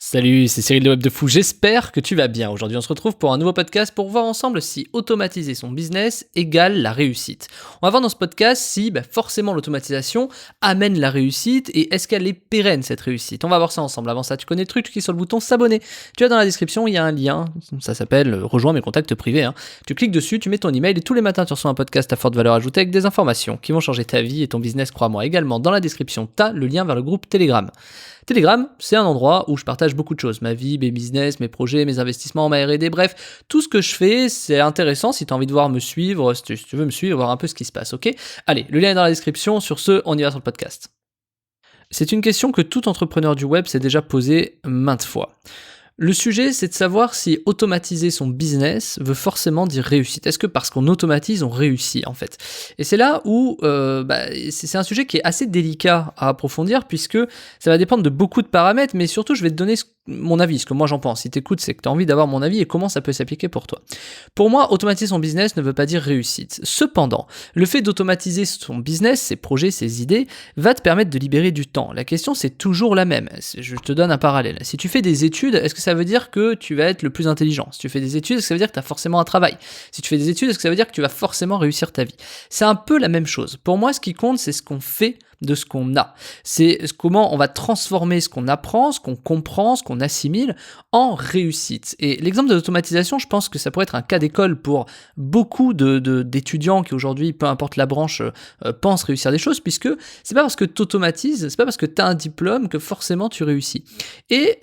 Salut, c'est Cyril de Web de Fou, j'espère que tu vas bien. Aujourd'hui on se retrouve pour un nouveau podcast pour voir ensemble si automatiser son business égale la réussite. On va voir dans ce podcast si forcément l'automatisation amène la réussite et est-ce qu'elle est pérenne cette réussite. On va voir ça ensemble. Avant ça, tu connais le truc, tu cliques sur le bouton s'abonner. Tu as dans la description, il y a un lien, ça s'appelle rejoins mes contacts privés. Tu cliques dessus, tu mets ton email et tous les matins tu reçois un podcast à forte valeur ajoutée avec des informations qui vont changer ta vie et ton business, crois-moi. Également dans la description, tu as le lien vers le groupe Telegram. Telegram, c'est un endroit où je partage beaucoup de choses, ma vie, mes business, mes projets, mes investissements, ma R&D, bref, tout ce que je fais, c'est intéressant si tu as envie de voir me suivre, si tu veux me suivre, voir un peu ce qui se passe, ok ? Allez, le lien est dans la description, sur ce, on y va sur le podcast. C'est une question que tout entrepreneur du web s'est déjà posée maintes fois. Le sujet, c'est de savoir si automatiser son business veut forcément dire réussite. Est-ce que parce qu'on automatise, on réussit en fait ? Et c'est là où c'est un sujet qui est assez délicat à approfondir puisque ça va dépendre de beaucoup de paramètres, mais surtout je vais te donner mon avis, ce que moi j'en pense. Si t'écoutes, c'est que t'as envie d'avoir mon avis et comment ça peut s'appliquer pour toi. Pour moi, automatiser son business ne veut pas dire réussite. Cependant, le fait d'automatiser son business, ses projets, ses idées, va te permettre de libérer du temps. La question, c'est toujours la même. Je te donne un parallèle. Si tu fais des études, est-ce que ça veut dire que tu vas être le plus intelligent ? Si tu fais des études, est-ce que ça veut dire que tu as forcément un travail ? Si tu fais des études, est-ce que ça veut dire que tu vas forcément réussir ta vie ? C'est un peu la même chose. Pour moi, ce qui compte, c'est ce qu'on fait de ce qu'on a. C'est comment on va transformer ce qu'on apprend, ce qu'on comprend, ce qu'on assimile en réussite. Et l'exemple de l'automatisation, je pense que ça pourrait être un cas d'école pour beaucoup d'étudiants qui aujourd'hui, peu importe la branche, pensent réussir des choses, puisque c'est pas parce que tu automatises, c'est pas parce que tu as un diplôme que forcément tu réussis. Et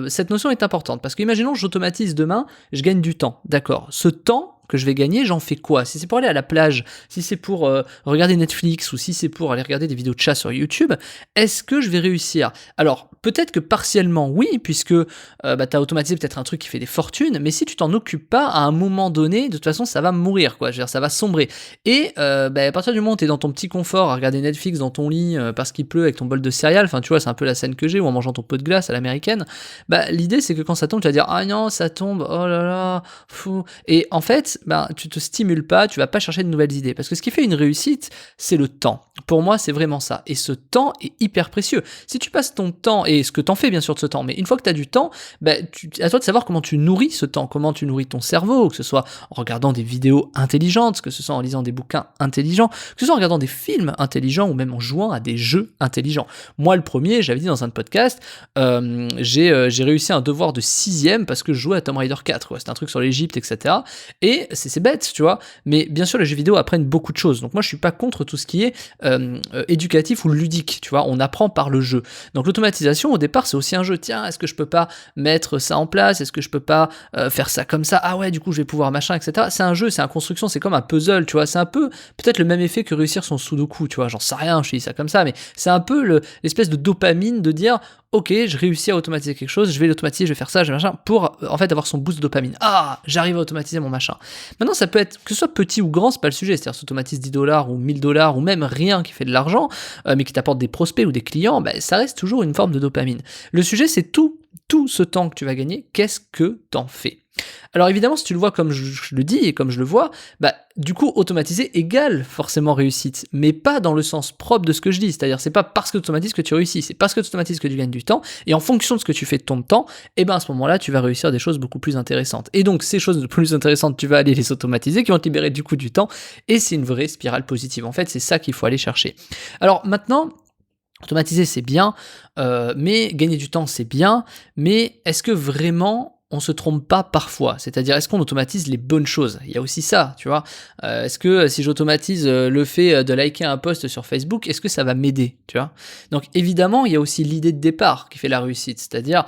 cette notion est importante, parce qu'imaginons que j'automatise demain, je gagne du temps. D'accord. Ce temps que je vais gagner, j'en fais quoi ? Si c'est pour aller à la plage, si c'est pour regarder Netflix ou si c'est pour aller regarder des vidéos de chat sur YouTube, est-ce que je vais réussir ? Alors, peut-être que partiellement oui, puisque tu as automatisé peut-être un truc qui fait des fortunes, mais si tu t'en occupes pas, à un moment donné, de toute façon, ça va mourir, quoi. Je veux dire, ça va sombrer. Et à partir du moment où tu es dans ton petit confort à regarder Netflix dans ton lit parce qu'il pleut avec ton bol de céréales, enfin tu vois, c'est un peu la scène que j'ai, ou en mangeant ton pot de glace à l'américaine, l'idée c'est que quand ça tombe, tu vas dire « Ah non, ça tombe, oh là là, fou ». Et en fait, tu te stimules pas, tu vas pas chercher de nouvelles idées. Parce que ce qui fait une réussite, c'est le temps. Pour moi, c'est vraiment ça. Et ce temps est hyper précieux. Si tu passes ton temps, et ce que t'en fais bien sûr de ce temps, mais une fois que tu as du temps, à toi de savoir comment tu nourris ce temps, comment tu nourris ton cerveau, que ce soit en regardant des vidéos intelligentes, que ce soit en lisant des bouquins intelligents, que ce soit en regardant des films intelligents ou même en jouant à des jeux intelligents. Moi, le premier, j'avais dit dans un podcast, j'ai réussi un devoir de 6e parce que je jouais à Tomb Raider 4. C'était un truc sur l'Égypte, etc. Et c'est bête, tu vois, mais bien sûr les jeux vidéo apprennent beaucoup de choses, donc moi je suis pas contre tout ce qui est éducatif ou ludique, tu vois, on apprend par le jeu. Donc l'automatisation au départ c'est aussi un jeu, tiens, est-ce que je peux pas mettre ça en place, est-ce que je peux pas faire ça comme ça, ah ouais du coup je vais pouvoir machin, etc. C'est un jeu, c'est une construction, c'est comme un puzzle, tu vois, c'est un peu peut-être le même effet que réussir son sudoku, tu vois, j'en sais rien, je dis ça comme ça, mais c'est un peu l'espèce de dopamine de dire ok, je réussis à automatiser quelque chose, je vais l'automatiser, je vais faire ça, je vais machin, pour en fait avoir son boost de dopamine. Ah, j'arrive à automatiser mon machin. Maintenant, ça peut être, que ce soit petit ou grand, c'est pas le sujet, c'est-à-dire s'automatise $10 ou $1000 ou même rien qui fait de l'argent, mais qui t'apporte des prospects ou des clients, ça reste toujours une forme de dopamine. Le sujet, c'est tout ce temps que tu vas gagner, qu'est-ce que t'en fais ? Alors évidemment, si tu le vois comme je le dis et comme je le vois, du coup, automatiser égale forcément réussite, mais pas dans le sens propre de ce que je dis, c'est-à-dire c'est pas parce que tu automatises que tu réussis, c'est parce que tu automatises que tu gagnes du temps, et en fonction de ce que tu fais de ton temps, à ce moment-là, tu vas réussir des choses beaucoup plus intéressantes. Et donc, ces choses plus intéressantes, tu vas aller les automatiser, qui vont te libérer du coup du temps, et c'est une vraie spirale positive. En fait, c'est ça qu'il faut aller chercher. Alors maintenant, automatiser, c'est bien, mais gagner du temps, c'est bien, mais est-ce que vraiment on se trompe pas parfois? C'est-à-dire, est-ce qu'on automatise les bonnes choses? Il y a aussi ça, tu vois. Est-ce que si j'automatise le fait de liker un post sur Facebook, est-ce que ça va m'aider, tu vois? Donc évidemment, il y a aussi l'idée de départ qui fait la réussite, c'est-à-dire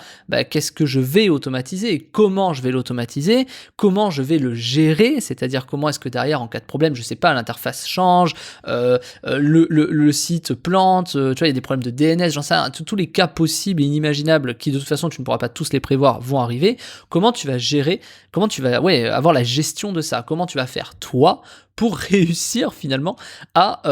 qu'est-ce que je vais automatiser, comment je vais l'automatiser, comment je vais le gérer, c'est-à-dire comment est-ce que derrière, en cas de problème, je sais pas, l'interface change, le site plante, tu vois, il y a des problèmes de DNS, j'en sais rien, tous les cas possibles et inimaginables qui de toute façon tu ne pourras pas tous les prévoir vont arriver. Comment tu vas gérer, comment tu vas avoir la gestion de ça, comment tu vas faire toi pour réussir finalement à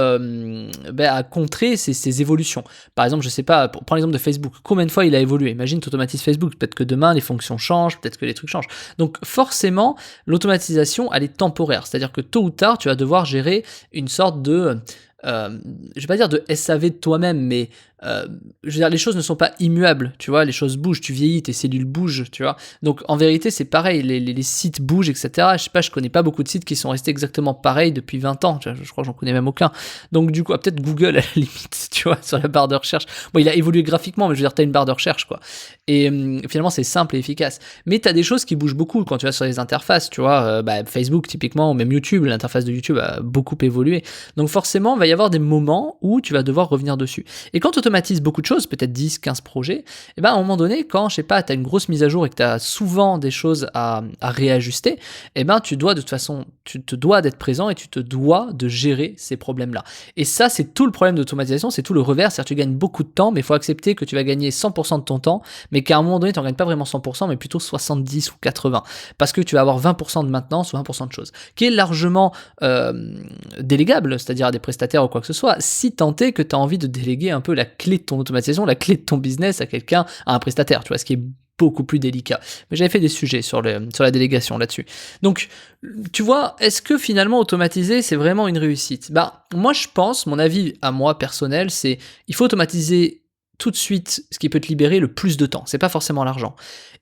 contrer ces évolutions. Par exemple, je sais pas, prends l'exemple de Facebook, combien de fois il a évolué ? Imagine tu automatises Facebook, peut-être que demain les fonctions changent, peut-être que les trucs changent. Donc forcément, l'automatisation elle est temporaire, c'est-à-dire que tôt ou tard tu vas devoir gérer une sorte de je vais pas dire de SAV de toi-même, mais je veux dire, les choses ne sont pas immuables, tu vois, les choses bougent, tu vieillis, tes cellules bougent, tu vois. Donc en vérité, c'est pareil, les sites bougent, etc. Je sais pas, je connais pas beaucoup de sites qui sont restés exactement pareils depuis 20 ans, je crois que j'en connais même aucun. Donc du coup, peut-être Google à la limite, tu vois, sur la barre de recherche. Bon, il a évolué graphiquement, mais je veux dire, t'as une barre de recherche, quoi. Et finalement, c'est simple et efficace. Mais t'as des choses qui bougent beaucoup quand tu vas sur les interfaces, tu vois, Facebook typiquement, ou même YouTube, l'interface de YouTube a beaucoup évolué. Donc forcément, il va y avoir des moments où tu vas devoir revenir dessus. Et quand tu automatises beaucoup de choses, peut-être 10, 15 projets, et ben à un moment donné, quand, je sais pas, tu as une grosse mise à jour et que tu as souvent des choses à réajuster, et ben tu dois de toute façon, tu te dois d'être présent et tu te dois de gérer ces problèmes-là. Et ça, c'est tout le problème d'automatisation, c'est tout le revers, c'est-à-dire que tu gagnes beaucoup de temps, mais il faut accepter que tu vas gagner 100% de ton temps, mais qu'à un moment donné, tu n'en gagnes pas vraiment 100%, mais plutôt 70 ou 80, parce que tu vas avoir 20% de maintenance ou 20% de choses, qui est largement délégable, c'est-à-dire à des prestataires ou quoi que ce soit, si tant est que tu as envie de déléguer un peu la clé de ton automatisation, la clé de ton business à quelqu'un, à un prestataire, tu vois, ce qui est beaucoup plus délicat. Mais j'avais fait des sujets sur la délégation là-dessus. Donc, tu vois, est-ce que finalement automatiser, c'est vraiment une réussite ? Moi je pense, mon avis à moi personnel, c'est il faut automatiser tout de suite ce qui peut te libérer le plus de temps. C'est pas forcément l'argent.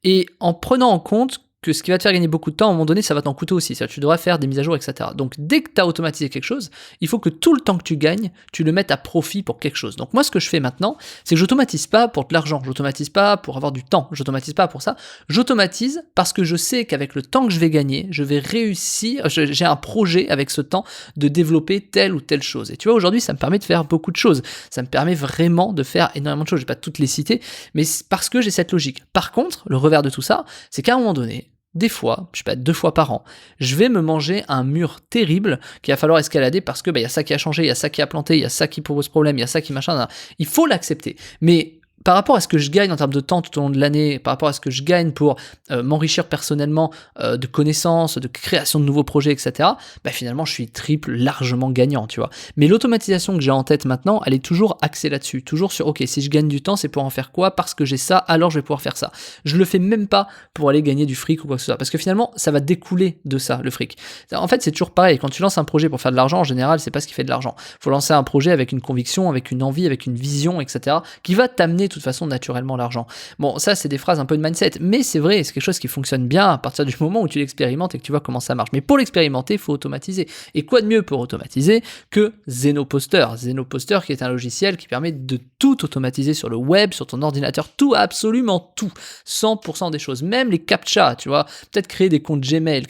Et en prenant en compte que ce qui va te faire gagner beaucoup de temps, à un moment donné, ça va t'en coûter aussi. Tu devras faire des mises à jour, etc. Donc, dès que tu as automatisé quelque chose, il faut que tout le temps que tu gagnes, tu le mettes à profit pour quelque chose. Donc, moi, ce que je fais maintenant, c'est que j'automatise pas pour de l'argent. J'automatise pas pour avoir du temps. J'automatise pas pour ça. J'automatise parce que je sais qu'avec le temps que je vais gagner, je vais réussir, j'ai un projet avec ce temps de développer telle ou telle chose. Et tu vois, aujourd'hui, ça me permet de faire beaucoup de choses. Ça me permet vraiment de faire énormément de choses. Je vais pas toutes les citer, mais c'est parce que j'ai cette logique. Par contre, le revers de tout ça, c'est qu'à un moment donné, des fois, je sais pas, 2 fois par an, je vais me manger un mur terrible qu'il va falloir escalader parce que y a ça qui a changé, il y a ça qui a planté, il y a ça qui pose problème, il y a ça qui machin. Il faut l'accepter. Mais par rapport à ce que je gagne en termes de temps tout au long de l'année, par rapport à ce que je gagne pour m'enrichir personnellement de connaissances, de création de nouveaux projets, etc., finalement, je suis largement gagnant, tu vois. Mais l'automatisation que j'ai en tête maintenant, elle est toujours axée là-dessus, toujours sur, ok, si je gagne du temps, c'est pour en faire quoi ? Parce que j'ai ça, alors je vais pouvoir faire ça. Je le fais même pas pour aller gagner du fric ou quoi que ce soit, parce que finalement, ça va découler de ça, le fric. En fait, c'est toujours pareil, quand tu lances un projet pour faire de l'argent, en général, c'est pas ce qui fait de l'argent. Faut lancer un projet avec une conviction, avec une envie, avec une vision, etc., qui va t'amener de toute façon naturellement l'argent. Bon, ça c'est des phrases un peu de mindset, mais c'est vrai, c'est quelque chose qui fonctionne bien à partir du moment où tu l'expérimentes et que tu vois comment ça marche. Mais pour l'expérimenter, il faut automatiser. Et quoi de mieux pour automatiser que Zenoposter ? Zenoposter qui est un logiciel qui permet de tout automatiser sur le web, sur ton ordinateur, tout, absolument tout, 100% des choses, même les captcha, tu vois, peut-être créer des comptes Gmail,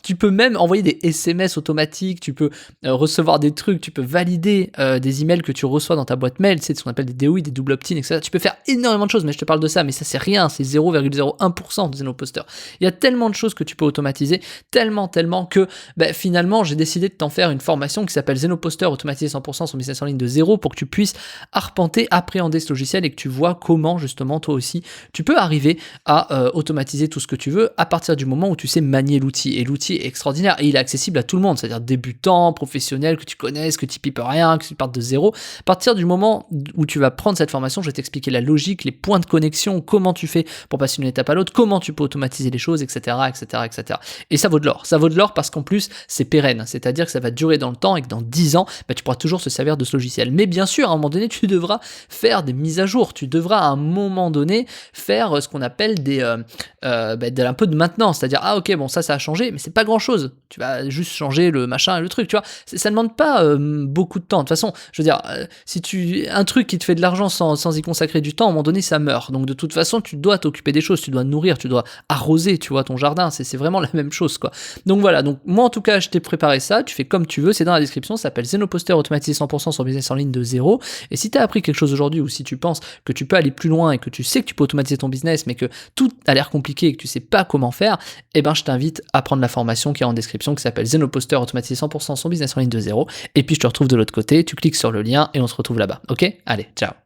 tu peux même envoyer des SMS automatiques, tu peux recevoir des trucs, tu peux valider des emails que tu reçois dans ta boîte mail, c'est ce qu'on appelle des DOI, des double opt-in, etc. Tu peux faire énormément de choses, mais je te parle de ça, mais ça c'est rien, c'est 0,01% de Zenoposter. Il y a tellement de choses que tu peux automatiser, tellement que finalement j'ai décidé de t'en faire une formation qui s'appelle Zenoposter, automatiser 100% son business en ligne de zéro, pour que tu puisses arpenter, appréhender ce logiciel et que tu vois comment justement toi aussi tu peux arriver à automatiser tout ce que tu veux à partir du moment où tu sais manier l'outil. Et l'outil est extraordinaire et il est accessible à tout le monde, c'est-à-dire débutant, professionnel, que tu connaisses, que tu pipes rien, que tu partes de zéro. À partir du moment où tu vas prendre cette formation, je vais t'expliquer la logique, les points de connexion, comment tu fais pour passer d'une étape à l'autre, comment tu peux automatiser les choses, etc., etc., etc. Et ça vaut de l'or. Ça vaut de l'or parce qu'en plus, c'est pérenne. C'est-à-dire que ça va durer dans le temps et que dans 10 ans, tu pourras toujours se servir de ce logiciel. Mais bien sûr, à un moment donné, tu devras faire des mises à jour. Tu devras à un moment donné faire ce qu'on appelle un peu de maintenance. C'est-à-dire, ah ok, bon, ça a changé, mais c'est pas grand-chose. Tu vas juste changer le machin et le truc, tu vois. Ça ne demande pas beaucoup de temps. De toute façon, je veux dire, un truc qui te fait de l'argent sans y consacrer du temps, à un moment donné, ça meurt. Donc de toute façon, tu dois t'occuper des choses, tu dois nourrir, tu dois arroser, tu vois, ton jardin. C'est vraiment la même chose, quoi. Donc voilà, donc moi en tout cas, je t'ai préparé ça, tu fais comme tu veux, c'est dans la description, ça s'appelle Zenoposter, automatiser 100% son business en ligne de zéro. Et si tu as appris quelque chose aujourd'hui, ou si tu penses que tu peux aller plus loin et que tu sais que tu peux automatiser ton business, mais que tout a l'air compliqué et que tu sais pas comment faire, je t'invite à prendre la formation qui est en description, qui s'appelle Zenoposter, automatiser 100% son business en ligne de zéro. Et puis je te retrouve de l'autre côté, tu cliques sur le lien et on se retrouve là-bas. Ok ? Allez, ciao.